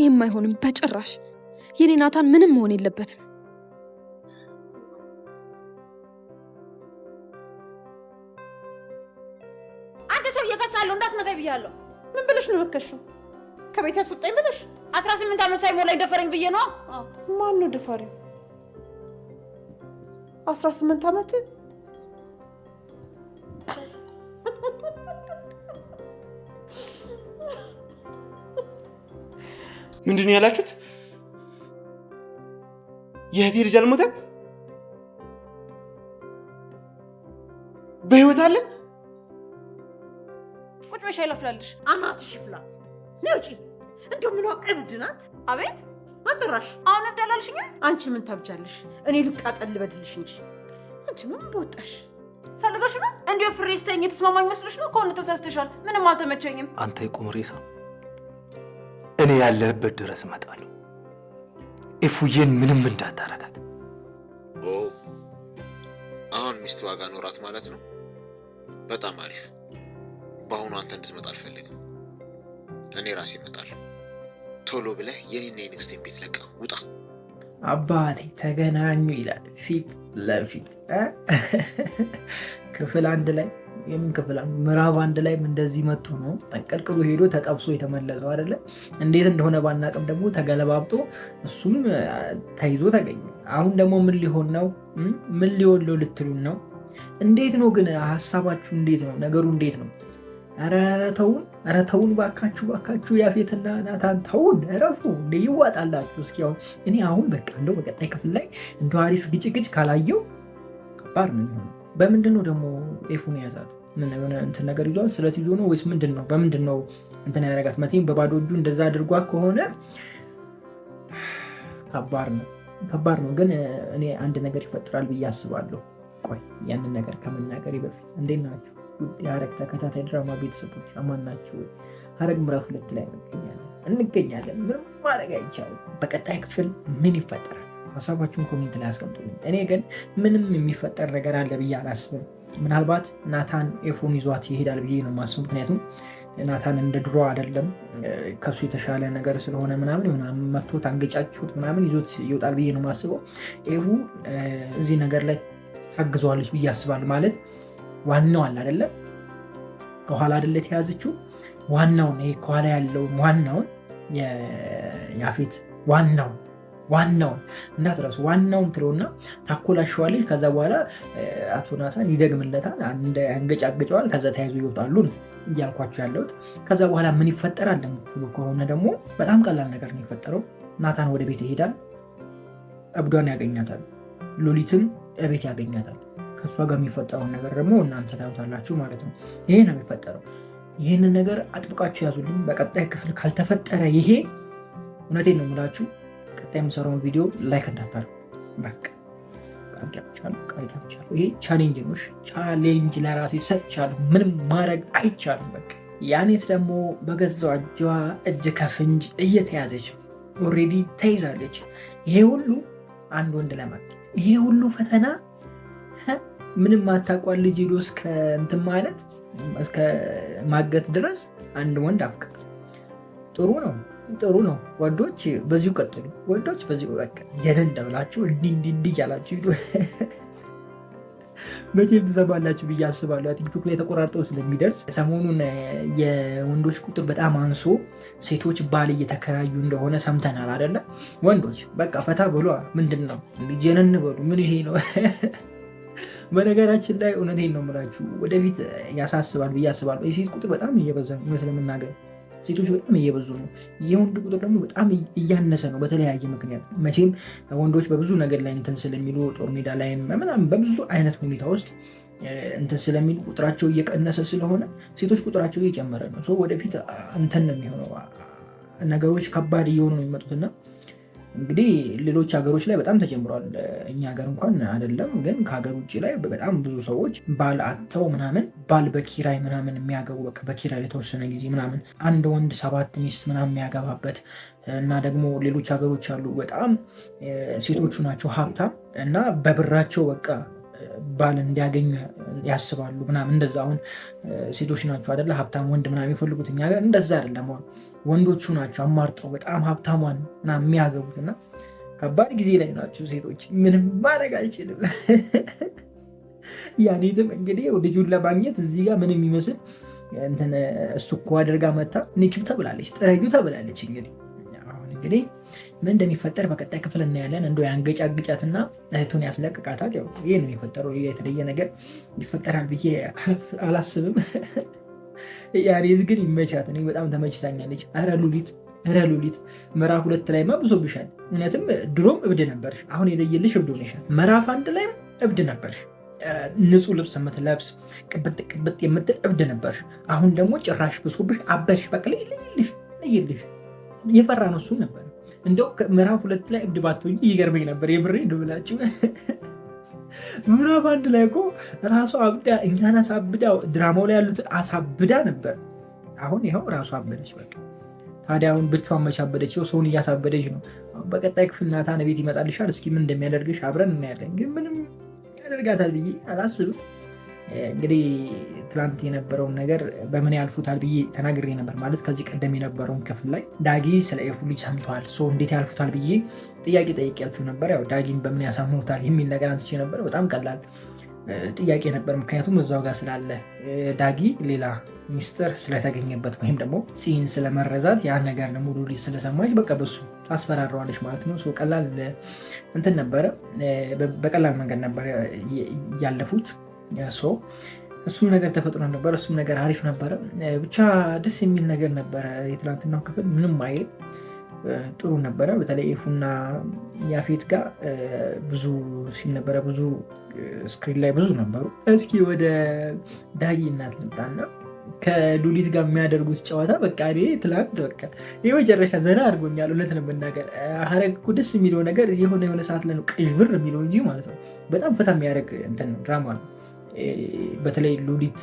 ይሄም አይሆንም በጭራሽ። የኔ ናታን ምንም መሆን የለበትም። አንተ ሰው እየከሳለሁ እንዳትነካኝ ብያለሁ። ምን ብለሽ ነው መከሽው? ከቤት ያስወጣኝ ብለሽ? 18 ዓመት ሳይሞላኝ ደፈረኝ ብዬ ነው። ማን ነው ደፋሪው? 18 ዓመት? ምንድን ነው ያላችሁት? የእህቴ ልጅ አልሞተም? በህይወት አለ? ቁጭ በሻ ይለፍላልሽ። አናትሽ ይፍላ። ነው እጪ። እንደው ምን እብድ ናት? አቤት አጠራሽ። አሁን እብድ አላልሽኝም? አንቺ ምን ታብጃለሽ? እኔ ልቃጠል ልበድልሽ እንጂ አንቺ ምን በወጣሽ? ፈልገሽ ነው? እንዲሁ ፍሬ ስተኝ የተስማማኝ መስሎሽ ነው? ከሆነ ተሳስተሻል። ምንም አልተመቸኝም። አንተ የቁም ሬሳ፣ እኔ ያለህበት ድረስ እመጣለሁ። ኤፉዬን ምንም እንዳታረጋት። ኦ አሁን ሚስት ዋጋ ኖራት ማለት ነው። በጣም አሪፍ። በአሁኑ አንተ እንድትመጣ አልፈልግም። እኔ ራሴ እመጣለሁ። ቶሎ ብለህ የኔና የንግስቴን ቤት ለቀህ ውጣ። አባቴ ተገናኙ ይላል ፊት ለፊት ክፍል 1 ላይ የምን ክፍል ምዕራፍ 1 ላይም እንደዚህ መጥቶ ነው ጠንቀልቅሎ ሄዶ ተጠብሶ የተመለሰው አይደለ? እንዴት እንደሆነ ባናቅም ደግሞ ተገለባብጦ እሱም ተይዞ ተገኘ። አሁን ደግሞ ምን ሊሆን ነው? ምን ሊሆን ነው ልትሉን ነው? እንዴት ነው ግን ሀሳባችሁ? እንዴት ነው ነገሩ? እንዴት ነው? ኧረ ተውን ባካችሁ፣ ያፌትና ናታን ተውን፣ እረፉ። እንደ ይዋጣላችሁ። እስኪ እኔ አሁን በቃ እንደው በቀጣይ ክፍል ላይ እንደ አሪፍ ግጭግጭ ካላየው ከባድ ነው የሚሆነው። በምንድን ነው ደግሞ ኤፉን የያዛት? ምን የሆነ እንትን ነገር ይዟል? ስለት ይዞ ነው ወይስ ምንድን ነው? በምንድን ነው እንትን ያደረጋት? መቼም በባዶ እጁ እንደዛ አድርጓት ከሆነ ከባድ ነው። ግን እኔ አንድ ነገር ይፈጥራል ብዬ አስባለሁ። ቆይ ያንን ነገር ከመናገሬ በፊት እንዴት ናችሁ የሐረግ ተከታታይ ድራማ ቤተሰቦች? አማን ናችሁ? ሐረግ ምዕራፍ 2 ላይ እንገኛለን። ምንም ማድረግ አይቻልም። በቀጣይ ክፍል ምን ይፈጠራል? ሀሳባችሁን ኮሜንት ላይ አስቀምጡልኝ። እኔ ግን ምንም የሚፈጠር ነገር አለ ብዬ አላስብም። ምናልባት ናታን ኤፉን ይዟት ይሄዳል ብዬ ነው የማስበው። ምክንያቱም ናታን እንደ ድሮ አይደለም፣ ከሱ የተሻለ ነገር ስለሆነ ምናምን መቶት አንገጫችሁት ምናምን ይዞት ይወጣል ብዬ ነው የማስበው። ኤፉ እዚህ ነገር ላይ ታግዘዋለች ብዬ አስባለሁ። ማለት ዋናው አለ አይደለም፣ ከኋላ አይደለ የተያዘችው ዋናውን፣ ይሄ ከኋላ ያለውን ዋናውን የያፌት ዋናውን እንዳትረሱ፣ ዋናውን ትለውና ታኮላሸዋለች። ከዛ በኋላ አቶ ናታን ይደግምለታል፣ ያንገጫግጨዋል። ከዛ ተያይዞ ይወጣሉ ነው እያልኳቸው ያለሁት። ከዛ በኋላ ምን ይፈጠራል ደግሞ ከሆነ ደግሞ በጣም ቀላል ነገር ነው የፈጠረው። ናታን ወደ ቤት ይሄዳል፣ እብዷን ያገኛታል፣ ሉሊትን እቤት ያገኛታል። ከእሷ ጋር የሚፈጠረውን ነገር ደግሞ እናንተ ታዩታላችሁ ማለት ነው። ይሄ ነው የሚፈጠረው። ይህንን ነገር አጥብቃችሁ ያዙልኝ። በቀጣይ ክፍል ካልተፈጠረ ይሄ እውነቴን ነው የምላችሁ ቀጣይ የምሰራውን ቪዲዮ ላይክ እንዳታርጉ። በቃ ቃል ገብቻለሁ። ይሄ ቻሌንጅ ነው። ቻሌንጅ ለራሴ ሰጥቻለሁ። ምንም ማድረግ አይቻልም። በቃ ያኔት ደግሞ በገዛው እጅ ከፍንጅ እየተያዘች ኦልሬዲ ተይዛለች። ይሄ ሁሉ አንድ ወንድ ለማግኘት ይሄ ሁሉ ፈተና ምንም ማታቋል ልጅ ሄዶ እስከ እንትን ማለት እስከ ማገት ድረስ አንድ ወንድ አፍቅር። ጥሩ ነው። ወንዶች በዚሁ ቀጥሉ። ወንዶች በዚሁ በቃ ጀነን ደብላችሁ እንዲህ እያላችሁ ሂዱ። መቼም ትሰማላችሁ ብዬ አስባለሁ። ቲክቶክ ላይ ተቆራርጠው ስለሚደርስ ሰሞኑን የወንዶች ቁጥር በጣም አንሶ ሴቶች ባል እየተከራዩ እንደሆነ ሰምተናል አይደለ? ወንዶች በቃ ፈታ ብሎ ምንድን ነው ጀነን በሉ። ምን ይሄ ነው? በነገራችን ላይ እውነቴን ነው የምላችሁ ወደፊት ያሳስባል ብዬ አስባለሁ። የሴት ቁጥር በጣም እየበዛ ነው። እውነት ለመናገር ሴቶች በጣም እየበዙ ነው። የወንድ ቁጥር ደግሞ በጣም እያነሰ ነው። በተለያየ ምክንያት መቼም ወንዶች በብዙ ነገር ላይ እንትን ስለሚሉ ጦር ሜዳ ላይ ምናምን በብዙ አይነት ሁኔታ ውስጥ እንትን ስለሚሉ ቁጥራቸው እየቀነሰ ስለሆነ ሴቶች ቁጥራቸው እየጨመረ ነው። ወደፊት እንትን ነው የሚሆነው። ነገሮች ከባድ እየሆኑ ነው የሚመጡትና እንግዲህ ሌሎች ሀገሮች ላይ በጣም ተጀምሯል። እኛ ሀገር እንኳን አይደለም፣ ግን ከሀገር ውጭ ላይ በጣም ብዙ ሰዎች ባል አጥተው ምናምን ባል በኪራይ ምናምን የሚያገቡ በቃ በኪራይ የተወሰነ ጊዜ ምናምን አንድ ወንድ 7 ሚስት ምናምን የሚያገባበት እና ደግሞ ሌሎች ሀገሮች አሉ በጣም ሴቶቹ ናቸው ሀብታም እና በብራቸው በቃ ባል እንዲያገኙ ያስባሉ ምናምን። እንደዛ አሁን ሴቶች ናቸው አይደለ ሀብታም ወንድ ምናምን የሚፈልጉት። እኛ ሀገር እንደዛ አይደለም። ወንዶቹ ናቸው አማርጠው በጣም ሀብታሟን ምናምን የሚያገቡት እና ከባድ ጊዜ ላይ ናቸው ሴቶች። ምንም ማድረግ አልችልም። ያኔትም እንግዲህ ልጁን ለማግኘት እዚህ ጋር ምን የሚመስል እንትን እሱ እኮ አድርጋ መታ ኒኪው ተብላለች፣ ጥረጊው ተብላለች። እንግዲህ ምን እንደሚፈጠር በቀጣይ ክፍል እናያለን። እንደው ያንገጫግጫትና እህቱን ያስለቅቃታል። ያው ይህ ነው የፈጠረው። የተለየ ነገር ይፈጠራል ብዬ አላስብም። ያኔት ግን ይመቻት። እኔ በጣም ተመችታኛለች። ኧረ ሉሊት ምዕራፍ 2 ላይማ ብሶብሻል። እውነትም ድሮም እብድ ነበርሽ፣ አሁን የለየልሽ እብድ ሆነሻል። ምዕራፍ 1 ላይም እብድ ነበርሽ፣ ንጹህ ልብስ የምትለብስ ቅብጥ የምትል እብድ ነበርሽ። አሁን ደግሞ ጭራሽ ብሶብሽ አበሽ። በቃ ለይልሽ የፈራ ነው እሱን ነበር። እንደው ምዕራፍ 2 ላይ እብድ ባትሆኚ ይገርመኝ ነበር። የብሬ ብላችሁ ምዕራፍ 1 ላይ እኮ ራሱ አብዳ እኛን አሳብዳ ድራማው ላይ ያሉትን አሳብዳ ነበር። አሁን ይኸው ራሱ አበደች። በቃ ታዲያ አሁን ብቻዋን መቻበደች? ሰውን እያሳበደች ነው። በቀጣይ ክፍል ናታን ቤት ይመጣልሻል። እስኪ ምን እንደሚያደርግሽ አብረን እናያለን። ግን ምንም ያደርጋታል ብዬ አላስብም። እንግዲህ ትላንት የነበረውን ነገር በምን ያልፉታል ብዬ ተናግሬ ነበር። ማለት ከዚህ ቀደም የነበረውን ክፍል ላይ ዳጊ ስለ ኤፉ ልጅ ሰምተዋል፣ እንዴት ያልፉታል ብዬ ጥያቄ ጠይቄያችሁ ነበር። ያው ዳጊን በምን ያሳምኑታል የሚል ነገር አንስቼ ነበር። በጣም ቀላል ጥያቄ ነበር። ምክንያቱም እዛው ጋር ስላለ ዳጊ ሌላ ሚስጥር ስለተገኘበት ወይም ደግሞ ፂን ስለመረዛት ያን ነገር ደግሞ ሉሊት ስለሰማች በቃ በሱ ታስፈራረዋለች ማለት ነው። ቀላል እንትን ነበረ፣ በቀላል መንገድ ነበር ያለፉት። እሱም ነገር ተፈጥሮ ነበር። እሱም ነገር አሪፍ ነበረ። ብቻ ደስ የሚል ነገር ነበረ። የትላንትናው ክፍል ምንም አይል ጥሩ ነበረ። በተለይ ኤፉና ያፌት ጋር ብዙ ሲል ነበረ። ብዙ ስክሪን ላይ ብዙ ነበሩ። እስኪ ወደ ዳጊ እናት ልምጣና ከሉሊት ጋር የሚያደርጉት ጨዋታ በቃ እኔ ትላንት በቃ የመጨረሻ ዘና አድርጎኛል። እውነት ነው መናገር ሀረግ እኮ ደስ የሚለው ነገር የሆነ ሰዓት ላይ ነው ቅዥብር የሚለው እንጂ ማለት ነው። በጣም ፈታ የሚያደርግ እንትን ነው፣ ድራማ ነው። በተለይ ሉሊት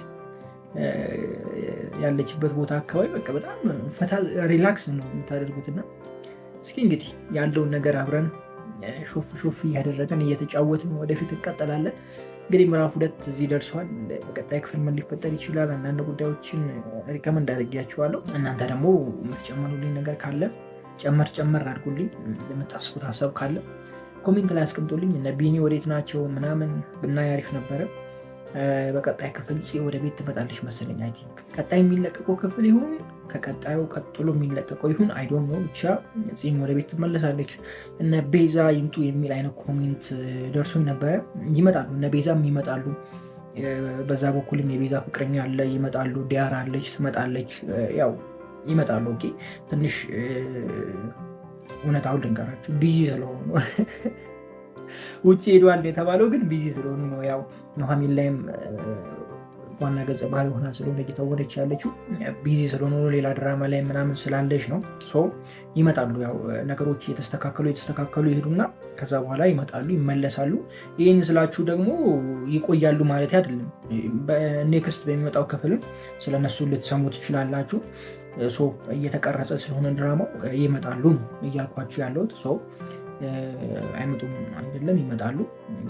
ያለችበት ቦታ አካባቢ በቃ በጣም ፈታ ሪላክስ ነው የምታደርጉትና እስኪ እንግዲህ ያለውን ነገር አብረን ሾፍ እያደረገን እየተጫወትን ወደፊት እንቀጥላለን። እንግዲህ ምዕራፍ 2 እዚህ ደርሷል። በቀጣይ ክፍል ምን ሊፈጠር ይችላል? አንዳንድ ጉዳዮችን ሪከመንድ አድርጌያችኋለሁ። እናንተ ደግሞ የምትጨምሩልኝ ነገር ካለ ጨመር አድርጉልኝ። የምታስቡት ሀሳብ ካለ ኮሜንት ላይ አስቀምጦልኝ። እነ ቢኒ ወዴት ናቸው ምናምን ብናይ አሪፍ ነበረ። በቀጣይ ክፍል ፂ ወደ ቤት ትመጣለች መሰለኝ። አይ ቲንክ ቀጣይ የሚለቀቀው ክፍል ይሁን ከቀጣዩ ቀጥሎ የሚለቀቀው ይሁን አይ ዶንት ኖ። ብቻ ፂም ወደ ቤት ትመለሳለች። እነ ቤዛ ይምጡ የሚል አይነት ኮሜንት ደርሶኝ ነበረ። ይመጣሉ፣ እነ ቤዛም ይመጣሉ። በዛ በኩልም የቤዛ ፍቅረኛ አለ፣ ይመጣሉ። ዲያራ አለች፣ ትመጣለች። ያው ይመጣሉ። ኦኬ ትንሽ እውነታውን ልንገራችሁ፣ ቢዚ ስለሆኑ ውጭ ሄዷል የተባለው ግን ቢዚ ስለሆኑ ነው። ያው ኑሐሚን ላይም ዋና ገጸ ባህሪ ሆና ስለሆነ እየተወነች ያለችው ቢዚ ስለሆኑ ሌላ ድራማ ላይ ምናምን ስላለች ነው። ይመጣሉ። ያው ነገሮች የተስተካከሉ ይሄዱና ከዛ በኋላ ይመጣሉ፣ ይመለሳሉ። ይህን ስላችሁ ደግሞ ይቆያሉ ማለት አይደለም። ኔክስት በሚመጣው ክፍልም ስለነሱ ልትሰሙ ትችላላችሁ። እየተቀረጸ ስለሆነ ድራማው ይመጣሉ እያልኳችሁ ያለሁት። አይመጡም አይደለም፣ ይመጣሉ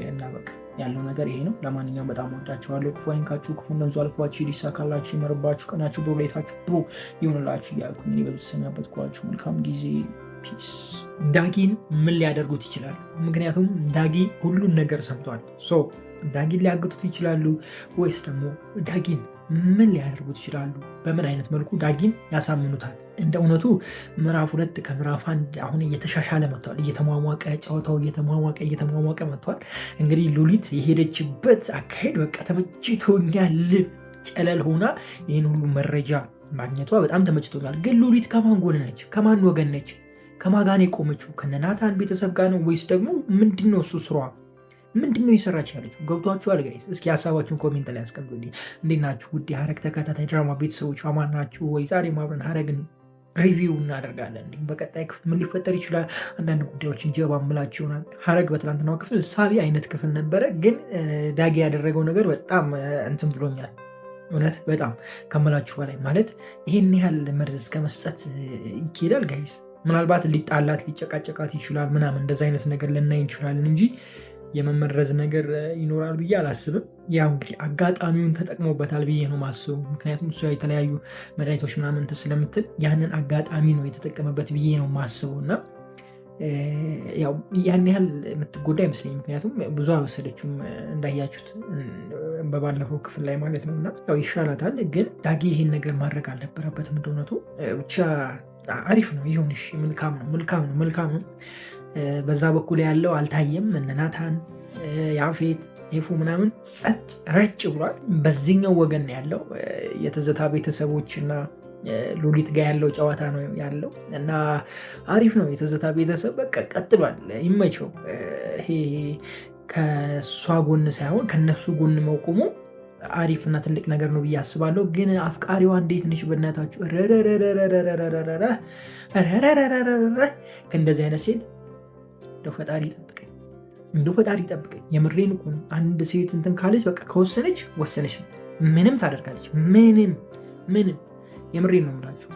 እና በቃ ያለው ነገር ይሄ ነው። ለማንኛውም በጣም ወዳችኋለሁ። ክፉ አይንካችሁ፣ ክፉ እንደንዙ አልፏችሁ፣ ሊሳካላችሁ፣ ይመርባችሁ፣ ቀናችሁ ብሩ፣ ሌታችሁ ብሩ ይሆንላችሁ እያልኩ እኔ በዚህ ተሰናበትኳችሁ። መልካም ጊዜ። ፒስ። ዳጊን ምን ሊያደርጉት ይችላሉ? ምክንያቱም ዳጊ ሁሉን ነገር ሰምቷል። ዳጊን ሊያግቱት ይችላሉ ወይስ ደግሞ ዳጊን ምን ሊያደርጉት ይችላሉ? በምን አይነት መልኩ ዳጊን ያሳምኑታል? እንደ እውነቱ ምዕራፍ 2 ከምዕራፍ 1 አሁን እየተሻሻለ መጥቷል። እየተሟሟቀ ጨዋታው እየተሟሟቀ መጥቷል። እንግዲህ ሉሊት የሄደችበት አካሄድ በቃ ተመችቶኛል። ጨለል ሆና ይህን ሁሉ መረጃ ማግኘቷ በጣም ተመችቶኛል። ግን ሉሊት ከማን ጎን ነች? ከማን ወገን ነች? ከማን ጋር ነው የቆመችው? ከነናታን ቤተሰብ ጋር ነው ወይስ ደግሞ ምንድነው እሱ ስሯ? ምንድነው የሰራች ያለችው? ገብቷችኋል ጋይስ? እስኪ ሀሳባችሁን ኮሜንት ላይ አስቀምጡልኝ። እንዴት ናችሁ? ውድ የሀረግ ተከታታይ ድራማ ቤተሰቦች አማን ናችሁ ወይ? ዛሬ አብረን ሀረግን ሪቪው እናደርጋለን። እንዲሁም በቀጣይ ክፍል ምን ሊፈጠር ይችላል? አንዳንድ ጉዳዮችን ጀባ ምላችሁ ይሆናል። ሀረግ በትላንትናው ክፍል ሳቢ አይነት ክፍል ነበረ፣ ግን ዳጊ ያደረገው ነገር በጣም እንትን ብሎኛል። እውነት በጣም ከምላችሁ በላይ ማለት ይህን ያህል መርዝ እስከ መስጠት ይኬዳል ጋይስ? ምናልባት ሊጣላት ሊጨቃጨቃት ይችላል ምናምን እንደዚ አይነት ነገር ልናይ እንችላለን እንጂ የመመረዝ ነገር ይኖራል ብዬ አላስብም። ያው እንግዲህ አጋጣሚውን ተጠቅሞበታል ብዬ ነው ማስበው። ምክንያቱም እሷ የተለያዩ መድኃኒቶች ምናምን ስለምትል ያንን አጋጣሚ ነው የተጠቀመበት ብዬ ነው ማስበው እና ያው ያን ያህል የምትጎዳ አይመስለኝም። ምክንያቱም ብዙ አልወሰደችውም እንዳያችሁት በባለፈው ክፍል ላይ ማለት ነው እና ያው ይሻላታል። ግን ዳጊ ይሄን ነገር ማድረግ አልነበረበትም። እንደሆነቱ ብቻ አሪፍ ነው ይሁንሽ፣ መልካም ነው። በዛ በኩል ያለው አልታየም። እነ ናታን፣ ያፌት፣ ኤፉ ምናምን ጸጥ ረጭ ብሏል። በዚህኛው ወገን ያለው የትዝታ ቤተሰቦችና ሉሊት ጋር ያለው ጨዋታ ነው ያለው እና አሪፍ ነው። የትዝታ ቤተሰብ በቃ ቀጥሏል። ይመቸው። ይሄ ከእሷ ጎን ሳይሆን ከነሱ ጎን መቆሙ አሪፍ እና ትልቅ ነገር ነው ብዬ አስባለሁ። ግን አፍቃሪዋ እንዴት ነች በእናታችሁ? ከእንደዚህ አይነት ሴት እንደው ፈጣሪ ይጠብቀኝ። የምሬን እኮ ነው። አንድ ሴት እንትን ካለች በቃ ከወሰነች ወሰነች ነው። ምንም ታደርጋለች። ምንም የምሬን ነው የምላችሁ።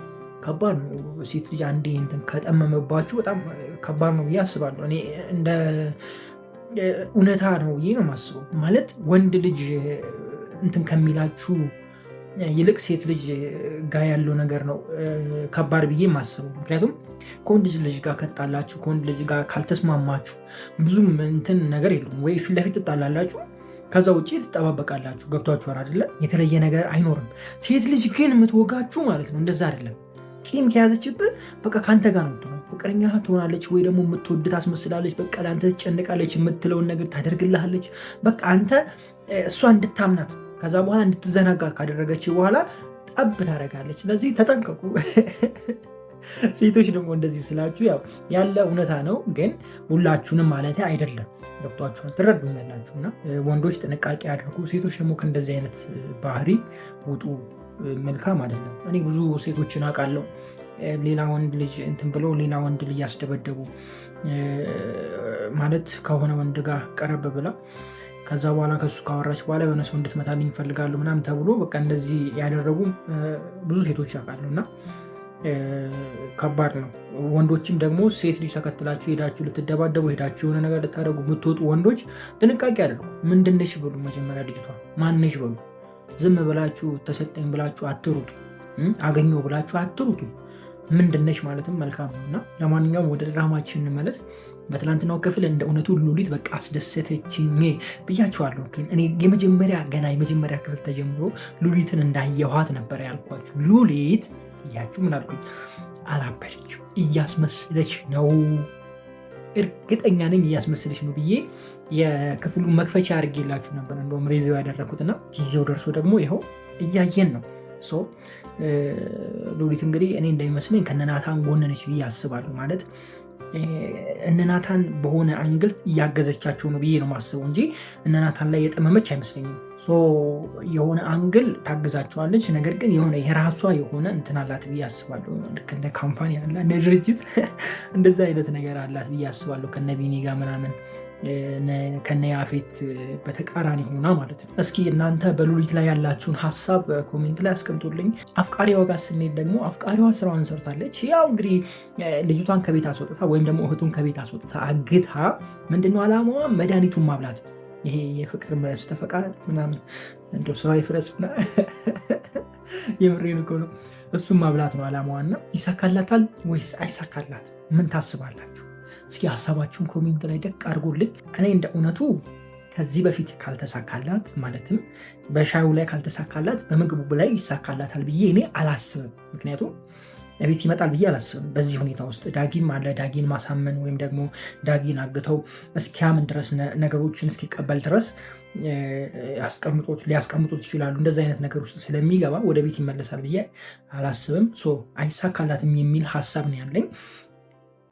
ከባድ ነው። ሴት ልጅ አንዴ እንትን ከጠመመባችሁ በጣም ከባድ ነው ብዬ አስባለሁ። እኔ እንደ እውነታ ነው ብዬ ነው የማስበው። ማለት ወንድ ልጅ እንትን ከሚላችሁ ይልቅ ሴት ልጅ ጋር ያለው ነገር ነው ከባድ ብዬ የማስበው። ምክንያቱም ከወንድ ልጅ ጋር ከተጣላችሁ፣ ከወንድ ልጅ ጋር ካልተስማማችሁ ብዙም እንትን ነገር የለም። ወይ ፊት ለፊት ትጣላላችሁ፣ ከዛ ውጭ ትጠባበቃላችሁ። ገብቷችኋል አይደለ? የተለየ ነገር አይኖርም። ሴት ልጅ ግን የምትወጋችሁ ማለት ነው እንደዛ አይደለም። ቂም ከያዘችብህ በቃ ከአንተ ጋር ነው የምትሆነው። ፍቅረኛ ትሆናለች ወይ ደግሞ የምትወድ ታስመስላለች። በቃ ለአንተ ትጨንቃለች፣ የምትለውን ነገር ታደርግልሃለች። በቃ አንተ እሷ እንድታምናት ከዛ በኋላ እንድትዘናጋ ካደረገች በኋላ ጠብ ታደርጋለች። ስለዚህ ተጠንቀቁ። ሴቶች ደግሞ እንደዚህ ስላችሁ ያው ያለ እውነታ ነው፣ ግን ሁላችሁንም ማለት አይደለም። ገብቷችኋል? ትረዱኛላችሁ። እና ወንዶች ጥንቃቄ አድርጉ። ሴቶች ደግሞ ከእንደዚህ አይነት ባህሪ ውጡ። መልካም አይደለም። እኔ ብዙ ሴቶችን አውቃለሁ ሌላ ወንድ ልጅ እንትን ብለው ሌላ ወንድ ልጅ ያስደበደቡ ማለት ከሆነ ወንድ ጋር ቀረብ ብላ ከዛ በኋላ ከሱ ካወራች በኋላ የሆነ ሰው እንድትመታልኝ ይፈልጋሉ ምናምን ተብሎ በቃ እንደዚህ ያደረጉ ብዙ ሴቶች ያውቃሉ። እና ከባድ ነው። ወንዶችም ደግሞ ሴት ልጅ ተከትላችሁ ሄዳችሁ ልትደባደቡ ሄዳችሁ የሆነ ነገር ልታደርጉ የምትወጡ ወንዶች ጥንቃቄ አድርጉ። ምንድነሽ በሉ መጀመሪያ ልጅቷ ማንነሽ በሉ። ዝም ብላችሁ ተሰጠኝ ብላችሁ አትሩጡ። አገኘው ብላችሁ አትሩጡ። ምንድነሽ ማለትም መልካም ነው። እና ለማንኛውም ወደ ድራማችን እንመለስ። በትላንትናው ክፍል እንደ እውነቱ ሉሊት በቃ አስደሰተችኝ ብያችኋለሁ። እኔ የመጀመሪያ ክፍል ተጀምሮ ሉሊትን እንዳየኋት ነበር ያልኳችሁ። ሉሊት እያችሁ ምን አልኩኝ? አላበለች፣ እያስመስለች ነው። እርግጠኛ ነኝ እያስመስለች ነው ብዬ የክፍሉ መክፈቻ አድርጌላችሁ ነበር እንደውም ሪቪው ያደረኩትና ጊዜው ደርሶ ደግሞ ይኸው እያየን ነው። ሉሊት እንግዲህ እኔ እንደሚመስለኝ ከነናታን ጎን ነች ብዬ አስባለሁ። ማለት እነናታን በሆነ አንግል እያገዘቻቸው ነው ብዬ ነው ማስበው እንጂ እነናታን ላይ የጠመመች አይመስለኝም። የሆነ አንግል ታግዛቸዋለች፣ ነገር ግን የሆነ የራሷ የሆነ እንትን አላት ብዬ አስባለሁ። ልክ እንደ ካምፓኒ ያለ እንደ ድርጅት እንደዛ አይነት ነገር አላት ብዬ አስባለሁ። ከነ ቢኒ ጋር ምናምን ከነ ያፌት በተቃራኒ ሆና ማለት ነው። እስኪ እናንተ በሉሊት ላይ ያላችሁን ሀሳብ ኮሜንት ላይ አስቀምጡልኝ። አፍቃሪዋ ጋር ስንሄድ ደግሞ አፍቃሪዋ ስራዋን ሰርታለች። ያው እንግዲህ ልጅቷን ከቤት አስወጥታ ወይም ደግሞ እህቱን ከቤት አስወጥታ አግታ ምንድነው አላማዋ? መድኃኒቱን ማብላት። ይሄ የፍቅር መስተፈቃድ ምናምን እንደው ስራ ይፍረስ የምሬን እኮ ነው። እሱም ማብላት ነው አላማዋና ይሳካላታል ወይስ አይሳካላት? ምን ታስባላችሁ? እስኪ ሀሳባችሁን ኮሜንት ላይ ደቅ አድርጎልኝ። እኔ እንደ እውነቱ ከዚህ በፊት ካልተሳካላት ማለትም በሻዩ ላይ ካልተሳካላት በምግቡ ላይ ይሳካላታል ብዬ እኔ አላስብም። ምክንያቱም ቤት ይመጣል ብዬ አላስብም። በዚህ ሁኔታ ውስጥ ዳጊም አለ። ዳጊን ማሳመን ወይም ደግሞ ዳጊን አግተው እስኪያምን ድረስ ነገሮችን እስኪቀበል ድረስ ሊያስቀምጡት ይችላሉ። እንደዚህ አይነት ነገር ውስጥ ስለሚገባ ወደ ቤት ይመለሳል ብዬ አላስብም። አይሳካላትም የሚል ሀሳብ ነው ያለኝ።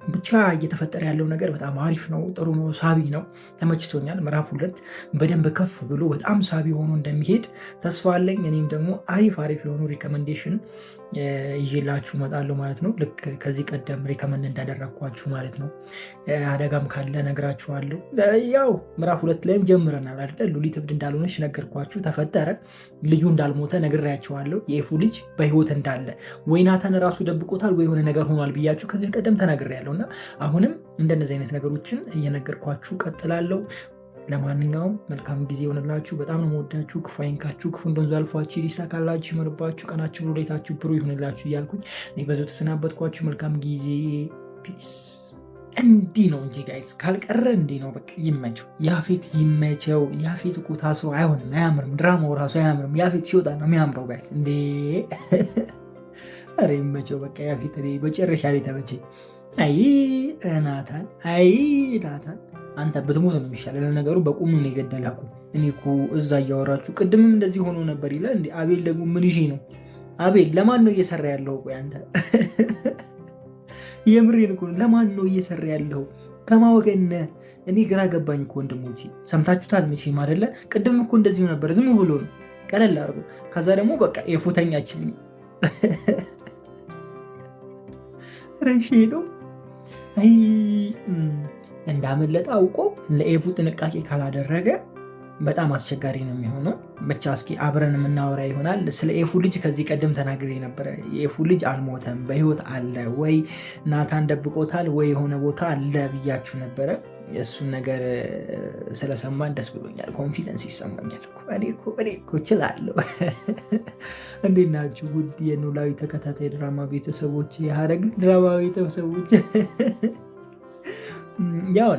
ብቻ እየተፈጠረ ያለው ነገር በጣም አሪፍ ነው፣ ጥሩ ነው፣ ሳቢ ነው፣ ተመችቶኛል። ምዕራፍ 2 በደንብ ከፍ ብሎ በጣም ሳቢ ሆኖ እንደሚሄድ ተስፋ አለኝ። እኔም ደግሞ አሪፍ የሆኑ ሪኮመንዴሽን ይዤላችሁ እመጣለሁ ማለት ነው። ልክ ከዚህ ቀደም ሪኮመንድ እንዳደረግኳችሁ ማለት ነው። አደጋም ካለ ነግራችኋለሁ። ያው ምዕራፍ 2 ላይም ጀምረናል አይደል? ሉሊት እብድ እንዳልሆነች ነገርኳችሁ። ተፈጠረ፣ ልጁ እንዳልሞተ ነግሬያችኋለሁ። የኤፉ ልጅ በህይወት እንዳለ ወይ ናታን ራሱ ደብቆታል ወይ የሆነ ነገር ሆኗል ብያችሁ ከዚህ ቀደም ተናግሬያለሁ። እና አሁንም እንደነዚህ አይነት ነገሮችን እየነገርኳችሁ ቀጥላለሁ። ለማንኛውም መልካም ጊዜ ይሆንላችሁ። በጣም ነው የምወዳችሁ። ክፉ አይንካችሁ፣ ክፉ እንደንዙ አልፏችሁ፣ ሊሳካላችሁ፣ ይመርባችሁ፣ ቀናችሁ ብሎ ሌታችሁ ብሩ ይሆንላችሁ እያልኩኝ እኔ በዚሁ ተሰናበትኳችሁ። መልካም ጊዜ ፒስ። እንዲህ ነው እንጂ ጋይስ ካልቀረ እንዲህ ነው በቃ። ይመቸው ያፌት ይመቸው። ያፌት እኮ ታስሮ አይሆንም፣ አያምርም። ድራማው ራሱ አያምርም። ያፌት ሲወጣ ነው የሚያምረው ጋይስ። እንዴ ኧረ ይመቸው በቃ ያፌት። እኔ መጨረሻ ላይ ተመቸኝ። አይ ናታን፣ አይ ናታን አንተ ብትሞት ነው የሚሻለው። ለነገሩ በቁሙ ነው የገደላኩ። እኔ እኮ እዛ እያወራችሁ ቅድምም እንደዚህ ሆኖ ነበር ይላል። እንዴ አቤል ደግሞ ምን ይዤ ነው? አቤል ለማን ነው እየሰራ ያለው? ቆይ አንተ የምሬን እኮ ለማን ነው እየሰራ ያለው? ከማወገነ እኔ ግራ ገባኝ እኮ ወንድሞቼ። ሰምታችሁታል መቼም አይደለ? ቅድም እኮ እንደዚሁ ነበር፣ ዝም ብሎ ነው ቀለል አድርጎ። ከዛ ደግሞ በቃ የፎተኛችን ረሺ ነው አይ እንዳመለጠ አውቆ ለኤፉ ጥንቃቄ ካላደረገ በጣም አስቸጋሪ ነው የሚሆነው። ብቻ እስኪ አብረን የምናወራ ይሆናል። ስለ ኤፉ ልጅ ከዚህ ቀደም ተናግሬ ነበረ። የኤፉ ልጅ አልሞተም፣ በህይወት አለ ወይ ናታን ደብቆታል ወይ የሆነ ቦታ አለ ብያችሁ ነበረ። የእሱን ነገር ስለሰማን ደስ ብሎኛል። ኮንፊደንስ ይሰማኛል። እኔ እኮ እችላለሁ። እንዴት ናችሁ ውድ የኖላዊ ተከታታይ ድራማ ቤተሰቦች፣ የሀረግ ድራማ ቤተሰቦች? ያው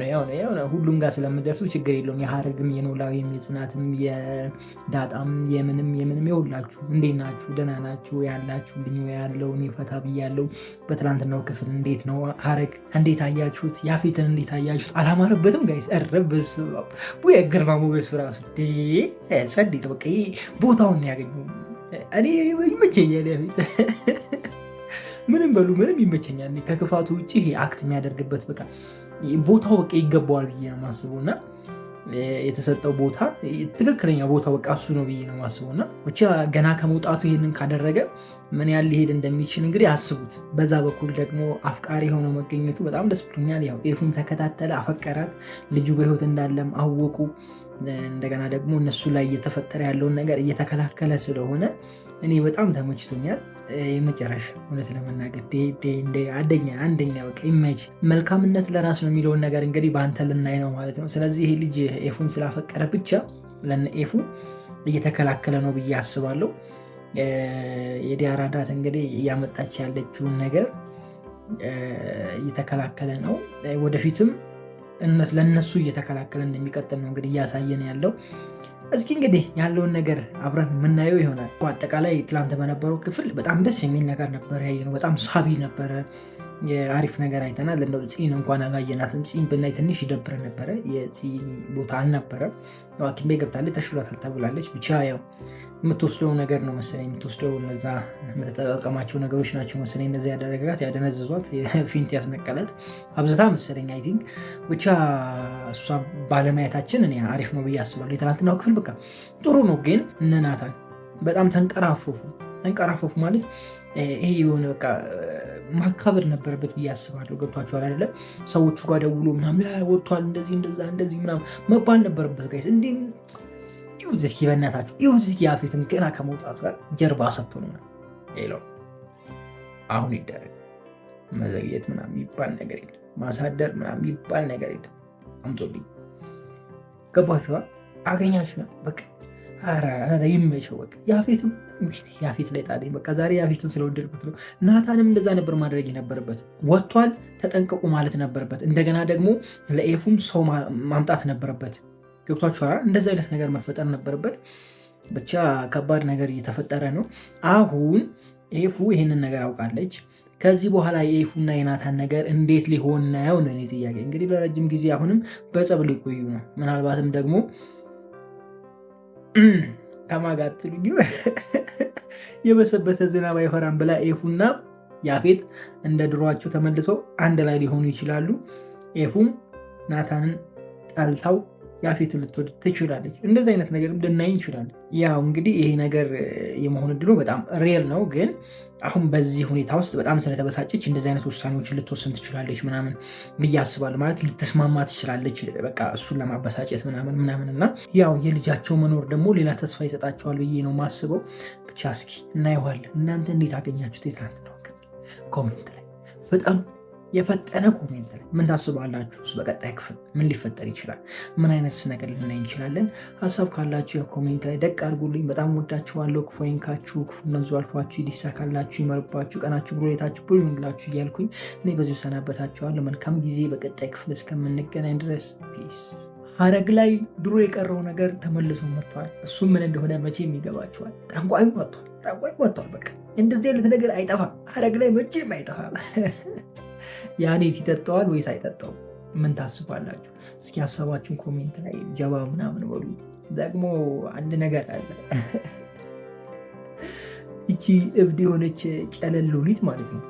ነው ሁሉም ጋር ስለምደርሱ ችግር የለውም። የሀረግም የኖላዊም የጽናትም የዳጣም የምንም የሁላችሁ እንዴት ናችሁ? ደህና ናችሁ ያላችሁ? ልኝ ያለው እኔ ፈታ ብያለሁ። በትላንትናው ክፍል እንዴት ነው ሀረግ እንዴት አያችሁት? ያፌትን እንዴት አያችሁት? አላማረበትም ጋይስ? ረብስ ግርማ ሞገሱ ራሱ ጸድ በቃ ቦታውን ያገኙ። እኔ ይመቸኛል ያፌት ምንም በሉ ምንም ይመቸኛል። ከክፋቱ ውጭ ይሄ አክት የሚያደርግበት በቃ ቦታው በቃ ይገባዋል ብዬ ነው የማስበው እና የተሰጠው ቦታ ትክክለኛ ቦታ በቃ እሱ ነው ብዬ ነው የማስበው እና ብቻ ገና ከመውጣቱ ይህንን ካደረገ ምን ያህል ሊሄድ እንደሚችል እንግዲህ አስቡት። በዛ በኩል ደግሞ አፍቃሪ የሆነው መገኘቱ በጣም ደስ ብሎኛል። ያው ኤፉን ተከታተለ፣ አፈቀራት፣ ልጁ በህይወት እንዳለም አወቁ። እንደገና ደግሞ እነሱ ላይ እየተፈጠረ ያለውን ነገር እየተከላከለ ስለሆነ እኔ በጣም ተመችቶኛል። የመጨረሻ እውነት ለመናገር አንደኛ በቃ ኢሜጅ መልካምነት ለራስ ነው የሚለውን ነገር እንግዲህ በአንተ ልናይ ነው ማለት ነው። ስለዚህ ይሄ ልጅ ኤፉን ስላፈቀረ ብቻ ለነ ኤፉ እየተከላከለ ነው ብዬ አስባለሁ። የዲያራ ዳት እንግዲህ እያመጣች ያለችውን ነገር እየተከላከለ ነው። ወደፊትም ለእነሱ እየተከላከለ እንደሚቀጥል ነው እንግዲህ እያሳየን ያለው። እስኪ እንግዲህ ያለውን ነገር አብረን የምናየው ይሆናል። አጠቃላይ ትላንት በነበረው ክፍል በጣም ደስ የሚል ነገር ነበር ያየነው። በጣም ሳቢ ነበረ። የአሪፍ ነገር አይተናል። እንደው ፂን እንኳን አላየናትም። ፂን ብናይ ትንሽ ይደብረ ነበረ። የፂ ቦታ አልነበረ። ሐኪም ቤት ገብታለች፣ ተሽሏታል ተብላለች። ብቻ ያው የምትወስደው ነገር ነው መሰለኝ። የምትወስደው እነዛ የምትጠቀማቸው ነገሮች ናቸው መሰለኝ እነዚ ያደረጋት፣ ያደነዝዟት፣ ፊንት ያስነቀለት አብዝታ መሰለኝ አይ ቲንክ። ብቻ እሷ ባለማየታችን እኔ አሪፍ ነው ብዬ አስባለሁ። የትናንትናው ክፍል በቃ ጥሩ ነው፣ ግን እነ ናታን በጣም ተንቀራፈፉ ማለት ይሄ የሆነ በቃ ማካበድ ነበረበት ብዬ አስባለሁ። ገብቷችኋል አይደለም? ሰዎቹ ጋር ደውሎ ምናምን ወጥቷል እንደዚህ ምናምን መባል ነበረበት ጋይስ። እንዴ ይሁን እስኪ በእናታችሁ ይሁን እስኪ ያፌትን ገና ከመውጣቱ ጋር ጀርባ ሰጥቶ ነው ሌላው አሁን ይደረግ። መዘግየት ምናምን የሚባል ነገር የለም፣ ማሳደር ምናምን የሚባል ነገር የለም። አምጦልኝ ገባችኋል? አገኛችሁ በቃ ኧረ ይመቸው በቃ። ያፌት ላይ ጣለኝ በቃ ዛሬ ያፌትን ስለወደድኩት ነው። ናታንም እንደዛ ነበር ማድረግ የነበረበት። ወጥቷል ተጠንቀቁ ማለት ነበረበት። እንደገና ደግሞ ለኤፉም ሰው ማምጣት ነበረበት። ገብቷችኋል? እንደዚ አይነት ነገር መፈጠር ነበረበት። ብቻ ከባድ ነገር እየተፈጠረ ነው። አሁን ኤፉ ይህንን ነገር አውቃለች። ከዚህ በኋላ የኤፉና የናታን ነገር እንዴት ሊሆን ነው ነው ጥያቄ። እንግዲህ ለረጅም ጊዜ አሁንም በጸብ ሊቆዩ ነው። ምናልባትም ደግሞ ከማጋት ልዩ የበሰበሰ ዝናብ አይፈራም ብላ ኤፉና ያፌት እንደ ድሯቸው ተመልሰው አንድ ላይ ሊሆኑ ይችላሉ። ኤፉም ናታንን ጠልታው ያፌት ልትወድ ትችላለች። እንደዚህ አይነት ነገር ልናይ እንችላለን። ያው እንግዲህ ይሄ ነገር የመሆን እድሉ በጣም ሬር ነው። ግን አሁን በዚህ ሁኔታ ውስጥ በጣም ስለተበሳጨች እንደዚህ አይነት ውሳኔዎችን ልትወስን ትችላለች ምናምን ብዬ አስባለሁ። ማለት ልትስማማ ትችላለች በቃ እሱን ለማበሳጨት ምናምን እና ያው የልጃቸው መኖር ደግሞ ሌላ ተስፋ ይሰጣቸዋል ብዬ ነው ማስበው። ብቻ እስኪ እናየዋለን። እናንተ እንዴት አገኛችሁት? የትናንት ነው ኮሜንት ላይ በጣም የፈጠነ ኮሜንት ላይ ምን ታስባላችሁ? በቀጣይ ክፍል ምን ሊፈጠር ይችላል? ምን አይነት ነገር ልናይ እንችላለን? ሀሳብ ካላችሁ የኮሜንት ላይ ደቅ አድርጉልኝ። በጣም ወዳችኋለሁ። ክፉ አይንካችሁ፣ ክፉ ነዙ አልፏችሁ፣ ይዲሳካላችሁ፣ ይመርባችሁ፣ ቀናችሁ ብሩሌታችሁ ብሩ ይሁንላችሁ እያልኩኝ እኔ በዚሁ ሰናበታችኋለሁ። መልካም ጊዜ። በቀጣይ ክፍል እስከምንገናኝ ድረስ ፒስ። ሐረግ ላይ ድሮ የቀረው ነገር ተመልሶ መጥቷል። እሱም ምን እንደሆነ መቼም ይገባችኋል። ጠንቋይ ወጥቷል። በቃ እንደዚህ አይነት ነገር አይጠፋም። ሐረግ ላይ መቼም አይጠፋም። ያኔት ይጠጣዋል ወይስ አይጠጣውም? ምን ታስባላችሁ? እስኪ ሀሳባችሁን ኮሜንት ላይ ጀባ ምናምን በሉ። ደግሞ አንድ ነገር አለ። እቺ እብድ የሆነች ጨለል ሉሊት ማለት ነው።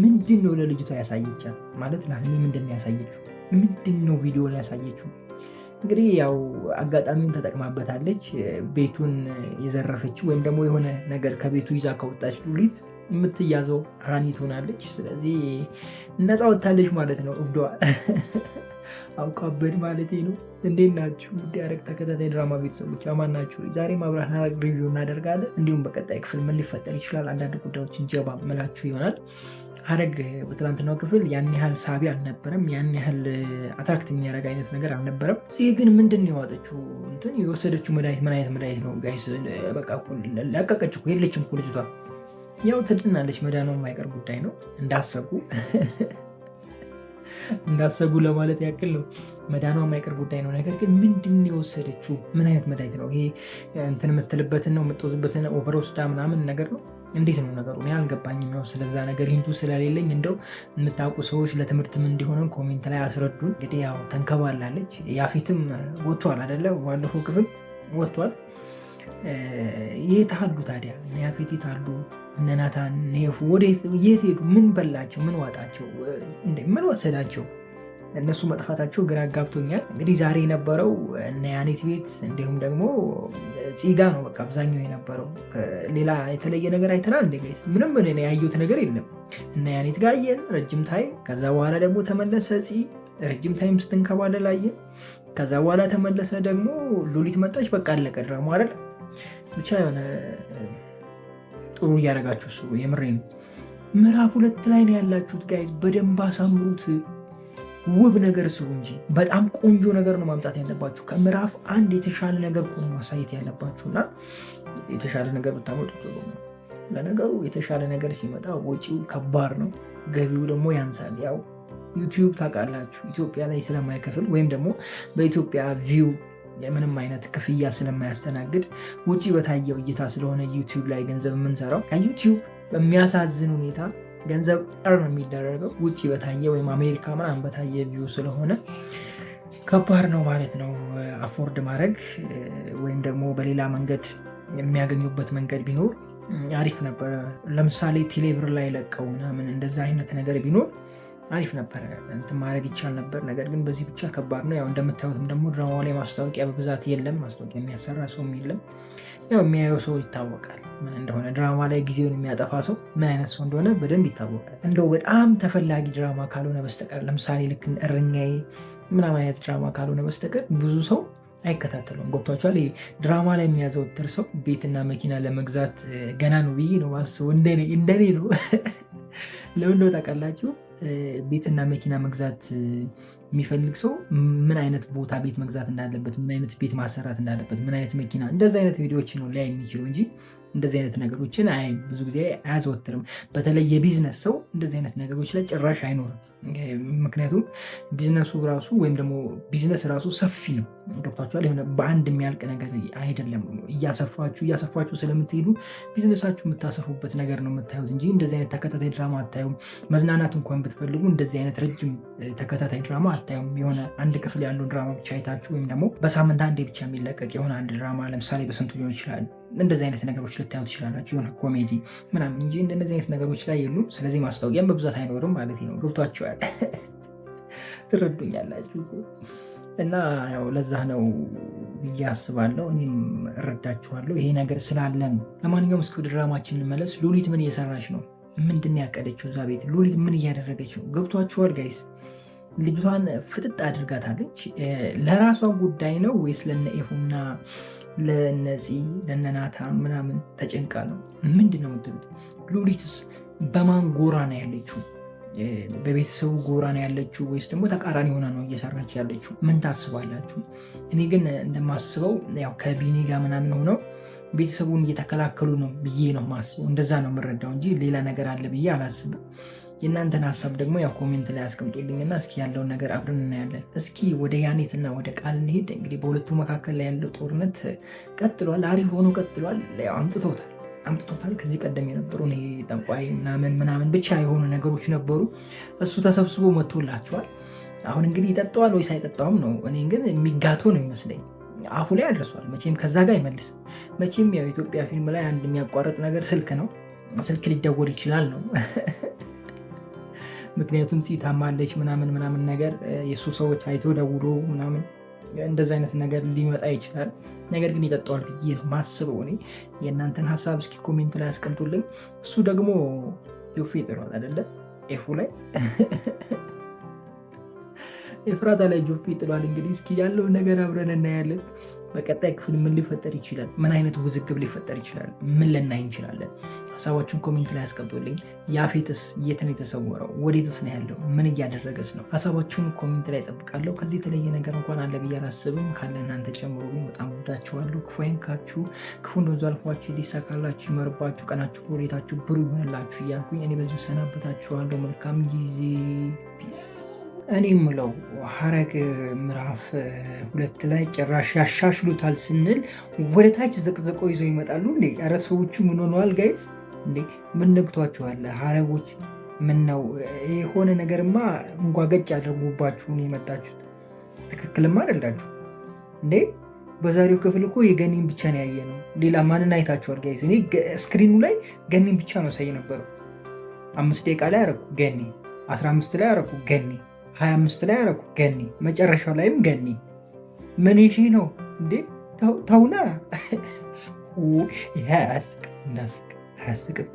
ምንድን ነው ለልጅቷ ያሳየቻት? ማለት ለሀኒ ምንድን ነው ያሳየችው? ምንድን ነው ቪዲዮ ላይ ያሳየችው? እንግዲህ ያው አጋጣሚውን ተጠቅማበታለች። ቤቱን የዘረፈችው ወይም ደግሞ የሆነ ነገር ከቤቱ ይዛ ከወጣች ሉሊት የምትያዘው ሀኒ ትሆናለች። ስለዚህ ነፃ ወጥታለች ማለት ነው። እብዷ አውቃበድ ማለት ነው። እንዴት ናችሁ? ሐረግ ተከታታይ ድራማ ቤተሰቦች አማን ናችሁ? ዛሬ አብረን ሐረግ ሪቪው እናደርጋለን። እንዲሁም በቀጣይ ክፍል ምን ሊፈጠር ይችላል አንዳንድ ጉዳዮችን ጀባ ምላችሁ ይሆናል። ሐረግ በትናንትናው ክፍል ያን ያህል ሳቢ አልነበረም። ያን ያህል አትራክት የሚያደርግ አይነት ነገር አልነበረም። እዚህ ግን ምንድን ነው የዋጠችው እንትን የወሰደችው መድኃኒት ምን አይነት መድኃኒት ነው ጋይስ? በቃ ለቀቀች እኮ የለችም እኮ ልጅቷ። ያው ትድናለች፣ መዳኗ የማይቀር ጉዳይ ነው። እንዳሰጉ ለማለት ያክል ነው። መዳኗ የማይቀር ጉዳይ ነው። ነገር ግን ምንድን ነው የወሰደችው? ምን አይነት መድኃኒት ነው ይሄ? እንትን የምትልበትን ነው የምትወዝበትን ኦቨር ወስዳ ምናምን ነገር ነው። እንዴት ነው ነገሩ? እኔ አልገባኝም። ያው ስለዛ ነገር ሂንቱ ስለሌለኝ እንደው የምታውቁ ሰዎች ለትምህርትም እንዲሆነን ኮሜንት ላይ አስረዱን። እንግዲህ ያው ተንከባላለች። ያፌትም ወጥቷል አይደለ? ባለፈው ክፍል ወጥቷል። የት አሉ ታዲያ? ያፌት የት አሉ? እነ ናታን ኔፉ የት ሄዱ? ምን በላቸው? ምን ዋጣቸው? ምን ወሰዳቸው? እነሱ መጥፋታቸው ግራ ጋብቶኛል። እንግዲህ ዛሬ የነበረው እነ ያኔት ቤት እንዲሁም ደግሞ ፂጋ ነው በቃ አብዛኛው የነበረው። ሌላ የተለየ ነገር አይተናል እንደ ጋይስ? ምንም ምን ያየሁት ነገር የለም። እነ ያኔት ጋር አየን ረጅም ታይም። ከዛ በኋላ ደግሞ ተመለሰ ፂ ረጅም ታይም ስትንከባለል አየን። ከዛ በኋላ ተመለሰ ደግሞ ሉሊት መጣች። በቃ አለቀ ድራማ አይደል? ብቻ የሆነ ጥሩ እያደረጋችሁ እሱ የምሬ ነው። ምዕራፍ 2 ላይ ነው ያላችሁት ጋይዝ። በደንብ አሳምሩት። ውብ ነገር ስሩ እንጂ በጣም ቆንጆ ነገር ነው ማምጣት ያለባችሁ። ከምዕራፍ 1 የተሻለ ነገር ነው ማሳየት ያለባችሁ እና የተሻለ ነገር ብታመጡ ጥሩ ነው። ለነገሩ የተሻለ ነገር ሲመጣ ወጪው ከባድ ነው፣ ገቢው ደግሞ ያንሳል። ያው ዩቲዩብ ታውቃላችሁ ኢትዮጵያ ላይ ስለማይከፍል ወይም ደግሞ በኢትዮጵያ ቪው የምንም አይነት ክፍያ ስለማያስተናግድ ውጪ በታየው እይታ ስለሆነ ዩቲዩብ ላይ ገንዘብ የምንሰራው ከዩቲዩብ በሚያሳዝን ሁኔታ ገንዘብ እርን የሚደረገው ውጪ በታየ ወይም አሜሪካ ምናምን በታየ ቪው ስለሆነ ከባድ ነው ማለት ነው አፎርድ ማድረግ። ወይም ደግሞ በሌላ መንገድ የሚያገኙበት መንገድ ቢኖር አሪፍ ነበር። ለምሳሌ ቴሌብር ላይ ለቀው ምናምን እንደዛ አይነት ነገር ቢኖር አሪፍ ነበረ፣ እንትን ማድረግ ይቻል ነበር። ነገር ግን በዚህ ብቻ ከባድ ነው። ያው እንደምታዩትም ደግሞ ድራማ ላይ ማስታወቂያ በብዛት የለም። ማስታወቂያ የሚያሰራ ሰውም የለም። ያው የሚያየው ሰው ይታወቃል ምን እንደሆነ። ድራማ ላይ ጊዜውን የሚያጠፋ ሰው ምን አይነት ሰው እንደሆነ በደንብ ይታወቃል። እንደው በጣም ተፈላጊ ድራማ ካልሆነ በስተቀር ለምሳሌ ልክ እረኛዬ ምናምን አይነት ድራማ ካልሆነ በስተቀር ብዙ ሰው አይከታተሉም። ገብቷችኋል? ድራማ ላይ የሚያዘወትር ሰው ቤትና መኪና ለመግዛት ገና ነው ብዬ ነው ማስበው። እንደኔ ነው። ለምን ነው ታውቃላችሁ? ቤትና መኪና መግዛት የሚፈልግ ሰው ምን አይነት ቦታ ቤት መግዛት እንዳለበት፣ ምን አይነት ቤት ማሰራት እንዳለበት፣ ምን አይነት መኪና፣ እንደዚህ አይነት ቪዲዮዎች ነው ሊያይ የሚችለው እንጂ እንደዚህ አይነት ነገሮችን ብዙ ጊዜ አያዘወትርም። በተለይ የቢዝነስ ሰው እንደዚህ አይነት ነገሮች ላይ ጭራሽ አይኖርም። ምክንያቱም ቢዝነሱ ራሱ ወይም ደግሞ ቢዝነስ ራሱ ሰፊ ነው። ገብታችኋል? የሆነ በአንድ የሚያልቅ ነገር አይደለም። እያሰፋችሁ ስለምትሄዱ ቢዝነሳችሁ የምታሰፉበት ነገር ነው የምታዩት እንጂ እንደዚህ አይነት ተከታታይ ድራማ አታዩም። መዝናናት እንኳን ብትፈልጉ እንደዚህ አይነት ረጅም ተከታታይ ድራማ አታዩም። የሆነ አንድ ክፍል ያለው ድራማ ብቻ አይታችሁ ወይም ደግሞ በሳምንት አንዴ ብቻ የሚለቀቅ የሆነ አንድ ድራማ ለምሳሌ በስንቱ ሊሆን ይችላል። እንደዚህ አይነት ነገሮች ልታዩ ትችላላችሁ፣ የሆነ ኮሜዲ ምናምን እንጂ እንደዚህ አይነት ነገሮች ላይ የሉም። ስለዚህ ማስታወቂያም በብዛት አይኖርም ማለት ነው። ገብቷችኋል? ትረዱኛላችሁ። እና ያው ለዛ ነው ብዬ አስባለሁ። እኔም እረዳችኋለሁ። ይሄ ነገር ስላለ ነው። ለማንኛውም እስኪ ወደ ድራማችን እንመለስ። ሉሊት ምን እየሰራች ነው? ምንድን ያቀደችው እዛ ቤት? ሉሊት ምን እያደረገች ነው? ገብቷችኋል ጋይስ? ልጅቷን ፍጥጥ አድርጋታለች። ለራሷ ጉዳይ ነው ወይስ ለነ ኤፉና ለነፂ ለነናታ ምናምን ተጨንቃ ነው? ምንድን ነው የምትሉት? ሉሊትስ በማን ጎራ ነው ያለችው? በቤተሰቡ ጎራ ነው ያለችው ወይስ ደግሞ ተቃራኒ ሆና ነው እየሰራች ያለችው? ምን ታስባላችሁ? እኔ ግን እንደማስበው ያው ከቢኒ ጋር ምናምን ሆነው ቤተሰቡን እየተከላከሉ ነው ብዬ ነው ማስበው። እንደዛ ነው የምረዳው እንጂ ሌላ ነገር አለ ብዬ አላስብም። የእናንተን ሀሳብ ደግሞ ያው ኮሜንት ላይ አስቀምጡልኝና እስኪ ያለውን ነገር አብረን እናያለን። እስኪ ወደ ያኔትና ወደ ቃል እንሄድ። እንግዲህ በሁለቱ መካከል ላይ ያለው ጦርነት ቀጥሏል። አሪፍ ሆኖ ቀጥሏል። ያው አምጥቶታል። ከዚህ ቀደም የነበሩ ጠንቋይ ምናምን ብቻ የሆኑ ነገሮች ነበሩ። እሱ ተሰብስቦ መጥቶላቸዋል። አሁን እንግዲህ ይጠጣዋል ወይስ አይጠጣውም ነው። እኔ ግን የሚጋቶ ነው ይመስለኝ። አፉ ላይ አድርሷል። መቼም ከዛ ጋር አይመልስም። መቼም ያው ኢትዮጵያ ፊልም ላይ አንድ የሚያቋርጥ ነገር ስልክ ነው። ስልክ ሊደወል ይችላል ነው ምክንያቱም ታማለች ምናምን ነገር የእሱ ሰዎች አይቶ ደውሎ ምናምን እንደዚ አይነት ነገር ሊመጣ ይችላል። ነገር ግን ይጠጣዋል ብዬ ማስበው እኔ። የእናንተን ሀሳብ እስኪ ኮሜንት ላይ አስቀምጡልኝ። እሱ ደግሞ ዮፌ ጥሯል አይደለ? ኤፉ ላይ ኤፍራታ ላይ ጆፌ ጥሏል። እንግዲህ እስኪ ያለውን ነገር አብረን እናያለን። በቀጣይ ክፍል ምን ሊፈጠር ይችላል? ምን አይነት ውዝግብ ሊፈጠር ይችላል? ምን ልናይ እንችላለን? ሀሳባችሁን ኮሜንት ላይ አስቀምጡልኝ። ያፌትስ የት ነው የተሰወረው? ወዴትስ ነው ያለው? ምን እያደረገስ ነው? ሀሳባችሁን ኮሜንት ላይ ጠብቃለሁ። ከዚህ የተለየ ነገር እንኳን አለ ብዬ አላስብም። ካለ እናንተ ጨምሮ በጣም ወዳችኋለሁ። ክፉ አይንካችሁ፣ ክፉ እንደወንዙ አልፏችሁ፣ ሊሳካላችሁ፣ ይመርባችሁ፣ ቀናችሁ ሁኔታችሁ ብሩህ ይሆንላችሁ እያልኩኝ እኔ በዚሁ ሰናበታችኋለሁ። መልካም ጊዜ። ፒስ። እኔ የምለው ሐረግ ምዕራፍ 2 ላይ ጭራሽ ያሻሽሉታል ስንል ወደ ታች ዘቅዘቀው ይዘው ይመጣሉ እንዴ? ኧረ ሰዎቹ ምን ሆነዋል ጋይዝ? እንዴ ምን ነግቷችኋል? ሐረጎች ምን ነው የሆነ ነገርማ እንጓገጭ አድርጎባችሁ ነው የመጣችሁት። ትክክልም አይደላችሁ እንዴ? በዛሬው ክፍል እኮ የገኒን ብቻ ነው ያየ ነው። ሌላ ማንን አይታችኋል ጋይዝ? እኔ ስክሪኑ ላይ ገኒን ብቻ ነው ሳይ ነበረው። 5 ደቂቃ ላይ አረኩ ገኒ፣ 15 ላይ አረኩ ገኒ፣ 25 ላይ አረኩ ገኒ፣ መጨረሻው ላይም ገኒ። ምን ይሄ ነው እንዴ? ተውና ይሄ አያስቅም።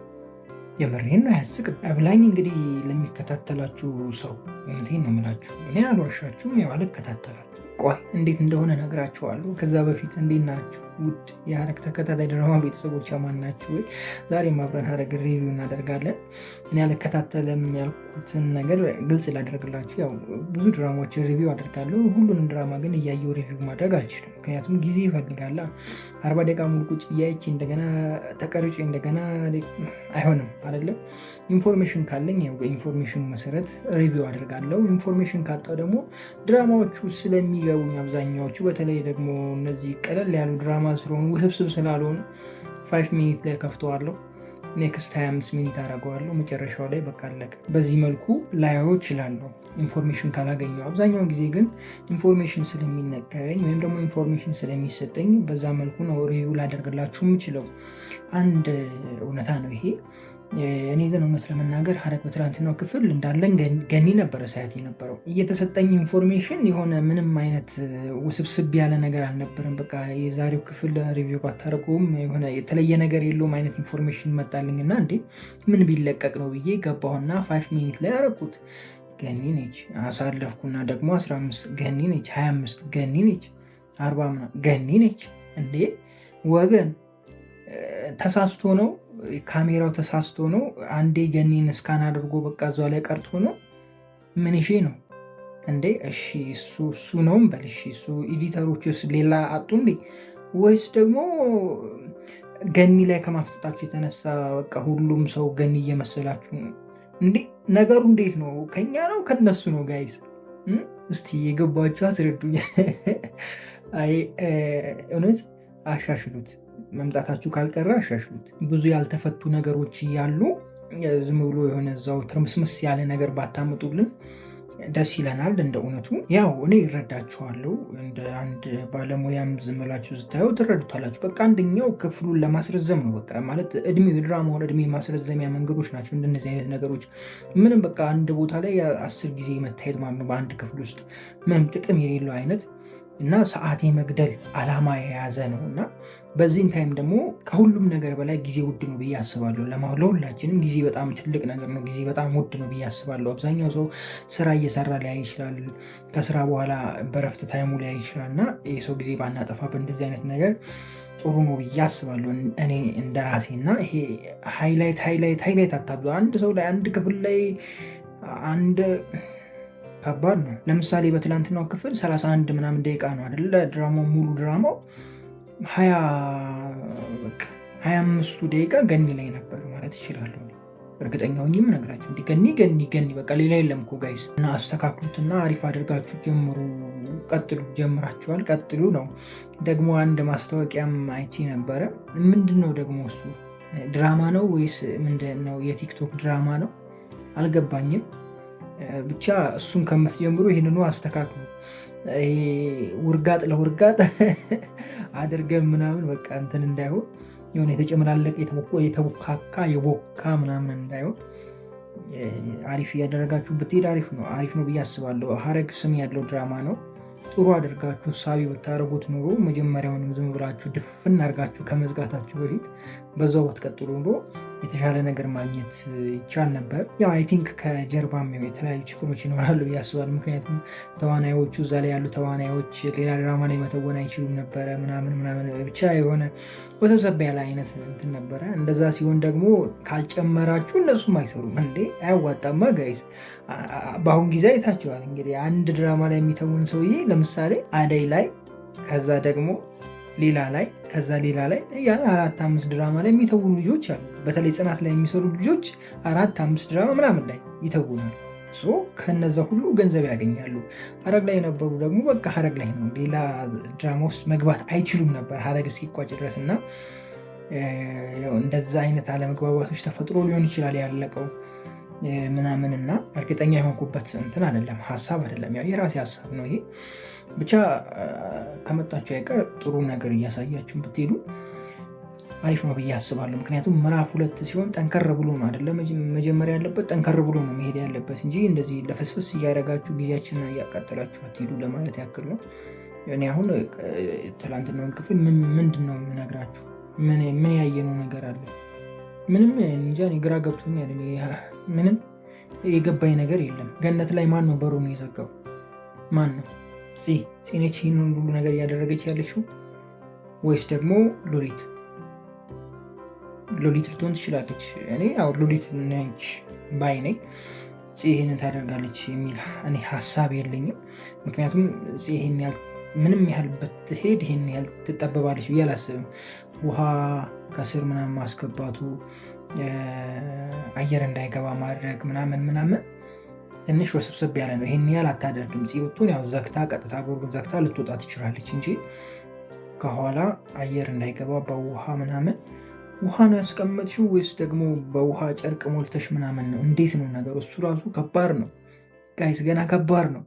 የምሬን ነው አያስቅም። አብላኝ እንግዲህ ለሚከታተላችሁ ሰው እውነቴን ነው የምላችሁ። እኔ አልዋሻችሁም፣ ያው አልከታተላችሁ። ቆይ እንዴት እንደሆነ ነግራችኋለሁ። ከዛ በፊት እንዴት ናችሁ ውድ የሐረግ ተከታታይ ድራማ ቤተሰቦች? አማን ናችሁ ወይ? ዛሬም አብረን ሐረግ ሪቪው እናደርጋለን። እኔ አልከታተልም ያልኩትን ነገር ግልጽ ላደርግላችሁ። ያው ብዙ ድራማዎችን ሪቪው አደርጋለሁ። ሁሉንም ድራማ ግን እያየው ሪቪው ማድረግ አልችልም፣ ምክንያቱም ጊዜ ይፈልጋል። 40 ደቂቃ ሙሉ ቁጭ እያይቼ እንደገና ተቀርጬ እንደገና አይሆንም አይደለም። ኢንፎርሜሽን ካለኝ ያው በኢንፎርሜሽን መሰረት ሪቪው አደርጋለሁ። ኢንፎርሜሽን ካጣው ደግሞ ድራማዎቹ ስለሚገቡኝ አብዛኛዎቹ፣ በተለይ ደግሞ እነዚህ ቀለል ያሉ ድራማ ስለሆኑ ውስብስብ ስላልሆኑ 5 ሚኒት ላይ ከፍተዋለሁ። ኔክስት 25 ሚኒት አደርገዋለሁ። መጨረሻው ላይ በቃ አለቀ። በዚህ መልኩ ላየው እችላለሁ ኢንፎርሜሽን ካላገኘው። አብዛኛውን ጊዜ ግን ኢንፎርሜሽን ስለሚነገረኝ ወይም ደግሞ ኢንፎርሜሽን ስለሚሰጠኝ በዛ መልኩ ነው ሪቪው ላደርግላችሁ የምችለው። አንድ እውነታ ነው ይሄ። እኔ ግን እውነት ለመናገር ሐረግ በትላንትናው ክፍል እንዳለን ገኒ ነበረ ሳያት የነበረው። እየተሰጠኝ ኢንፎርሜሽን የሆነ ምንም አይነት ውስብስብ ያለ ነገር አልነበረም። በቃ የዛሬው ክፍል ሪቪው ባታረቁም የሆነ የተለየ ነገር የለውም አይነት ኢንፎርሜሽን መጣልኝና እንዴ ምን ቢለቀቅ ነው ብዬ ገባሁና 5 ሚኒት ላይ ያረኩት ገኒ ነች። አሳለፍኩና ደግሞ 15 ገኒ ነች፣ 25 ገኒ ነች፣ 40 ገኒ ነች። እንዴ ወገን ተሳስቶ ነው ካሜራው ተሳስቶ ነው። አንዴ ገኒን እስካን አድርጎ በቃ እዛው ላይ ቀርቶ ነው። ምን ይሄ ነው እንዴ? እሺ እሱ ነው በል። እሺ እሱ ኤዲተሮችስ ሌላ አጡ እንዴ? ወይስ ደግሞ ገኒ ላይ ከማፍጠጣችሁ የተነሳ በቃ ሁሉም ሰው ገኒ እየመሰላችሁ ነው እንዴ? ነገሩ እንዴት ነው? ከኛ ነው ከነሱ ነው ጋይስ? እስቲ የገባችሁ አስረዱኝ። አይ እውነት አሻሽሉት። መምጣታችሁ ካልቀረ አሻሽሉት። ብዙ ያልተፈቱ ነገሮች እያሉ ዝም ብሎ የሆነ እዛው ትርምስምስ ያለ ነገር ባታመጡልን ደስ ይለናል። እንደ እውነቱ ያው እኔ ይረዳችኋለሁ። እንደ አንድ ባለሙያም ዝም ብላችሁ ስታዩ ትረዱታላችሁ። በቃ አንደኛው ክፍሉን ለማስረዘም ነው። በቃ ማለት የድራማውን እድሜ ማስረዘሚያ መንገዶች ናቸው እንደነዚህ አይነት ነገሮች። ምንም በቃ አንድ ቦታ ላይ 10 ጊዜ መታየት ማለት ነው በአንድ ክፍል ውስጥ ምንም ጥቅም የሌለው አይነት እና ሰዓት የመግደል ዓላማ የያዘ ነው። እና በዚህም ታይም ደግሞ ከሁሉም ነገር በላይ ጊዜ ውድ ነው ብዬ አስባለሁ። ለሁላችንም ጊዜ በጣም ትልቅ ነገር ነው። ጊዜ በጣም ውድ ነው ብዬ አስባለሁ። አብዛኛው ሰው ስራ እየሰራ ሊያይ ይችላል። ከስራ በኋላ በረፍት ታይሙ ሊያይ ይችላል። እና የሰው ጊዜ ባናጠፋ በእንደዚህ አይነት ነገር ጥሩ ነው ብዬ አስባለሁ እኔ እንደ ራሴ። እና ይሄ ሃይላይት አታብዙ። አንድ ሰው ላይ አንድ ክፍል ላይ አንድ ከባድ ነው። ለምሳሌ በትላንትናው ክፍል 31 ምናምን ደቂቃ ነው አይደለ? ድራማው ሙሉ ድራማው 25ቱ ደቂቃ ገኒ ላይ ነበር ማለት ይችላሉ። እርግጠኛ ሆኜ የምነግራችሁ እንዲህ ገኒ በቃ ሌላ የለም እኮ ጋይስ። እና አስተካክሉትና አሪፍ አድርጋችሁ ጀምሩ። ቀጥሉ፣ ጀምራችኋል፣ ቀጥሉ ነው። ደግሞ አንድ ማስታወቂያም አይቼ ነበረ። ምንድን ነው ደግሞ እሱ ድራማ ነው ወይስ ምንድን ነው? የቲክቶክ ድራማ ነው አልገባኝም። ብቻ እሱን ከምትጀምሩ ይህንኑ አስተካክሉ። ውርጋጥ ለውርጋጥ አድርገን ምናምን በቃ እንትን እንዳይሆን የሆነ የተጨመላለቀ የተቦካካ የቦካ ምናምን እንዳይሆን አሪፍ እያደረጋችሁ ብትሄድ አሪፍ ነው ብዬ አስባለሁ። ሀረግ ስም ያለው ድራማ ነው። ጥሩ አድርጋችሁ ሳቢ ብታደርጉት ኑሮ መጀመሪያውንም ዝም ብላችሁ ድፍን አድርጋችሁ ከመዝጋታችሁ በፊት በዛው ብትቀጥሉ ኑሮ የተሻለ ነገር ማግኘት ይቻል ነበር። ያው አይ ቲንክ ከጀርባም የተለያዩ ችግሮች ይኖራሉ ብዬ አስባለሁ። ምክንያቱም ተዋናዮቹ እዛ ላይ ያሉ ተዋናዮች ሌላ ድራማ ላይ መተወን አይችሉም ነበረ ምናምን ብቻ የሆነ ወሰብሰብ ያለ አይነት እንትን ነበረ። እንደዛ ሲሆን ደግሞ ካልጨመራችሁ እነሱም አይሰሩም እንዴ፣ አያዋጣማ ጋይስ። በአሁን ጊዜ አይታችኋል እንግዲህ አንድ ድራማ ላይ የሚተውን ሰውዬ ለምሳሌ አደይ ላይ ከዛ ደግሞ ሌላ ላይ ከዛ ሌላ ላይ ያን 4-5 ድራማ ላይ የሚተውኑ ልጆች አሉ። በተለይ ጽናት ላይ የሚሰሩ ልጆች 4-5 ድራማ ምናምን ላይ ይተውናሉ። ከነዛ ሁሉ ገንዘብ ያገኛሉ። ሀረግ ላይ የነበሩ ደግሞ በቃ ሀረግ ላይ ነው፣ ሌላ ድራማ ውስጥ መግባት አይችሉም ነበር ሀረግ እስኪቋጭ ድረስ። እና እንደዛ አይነት አለመግባባቶች ተፈጥሮ ሊሆን ይችላል ያለቀው ምናምን። እና እርግጠኛ የሆንኩበት እንትን አይደለም፣ ሀሳብ አይደለም፣ ያው የራሴ ሀሳብ ነው ይሄ። ብቻ ከመጣችሁ አይቀር ጥሩ ነገር እያሳያችሁ ብትሄዱ አሪፍ ነው ብዬ አስባለሁ። ምክንያቱም ምዕራፍ 2 ሲሆን ጠንከር ብሎ ነው አይደለም መጀመሪያ ያለበት፣ ጠንከር ብሎ ነው መሄድ ያለበት እንጂ እንደዚህ ለፈስፈስ እያደረጋችሁ ጊዜያችንን እያቃጠላችሁ አትሄዱ ለማለት ያክል ነው። እኔ አሁን ትላንትናውን ክፍል ምንድን ነው የምነግራችሁ? ምን ያየነው ነገር አለ? ምንም እንጃ፣ ግራ ገብቶኛል። ምንም የገባኝ ነገር የለም። ገነት ላይ ማን ነው በሩን የዘጋው? ማን ነው? ፂነች ይህንን ሁሉ ነገር እያደረገች ያለችው? ወይስ ደግሞ ሎሊት ልትሆን ትችላለች። እኔ ያው ሎሊት ነች ባይ ነኝ። ይህንን ታደርጋለች የሚል እኔ ሀሳብ የለኝም። ምክንያቱም ይህን ያህል ምንም ያህል ብትሄድ ይህን ያህል ትጠበባለች ብዬ አላስብም። ውሃ ከስር ምናምን ማስገባቱ፣ አየር እንዳይገባ ማድረግ ምናምን ትንሽ ወስብስብ ያለ ነው። ይህን ያህል አታደርግም። ጽዮቱን ያው ዘግታ ቀጥታ በሩን ዘግታ ልትወጣ ትችላለች እንጂ ከኋላ አየር እንዳይገባ በውሃ ምናምን። ውሃ ነው ያስቀመጥሽው ወይስ ደግሞ በውሃ ጨርቅ ሞልተሽ ምናምን ነው? እንዴት ነው ነገሩ? እሱ ራሱ ከባድ ነው ጋይስ፣ ገና ከባድ ነው።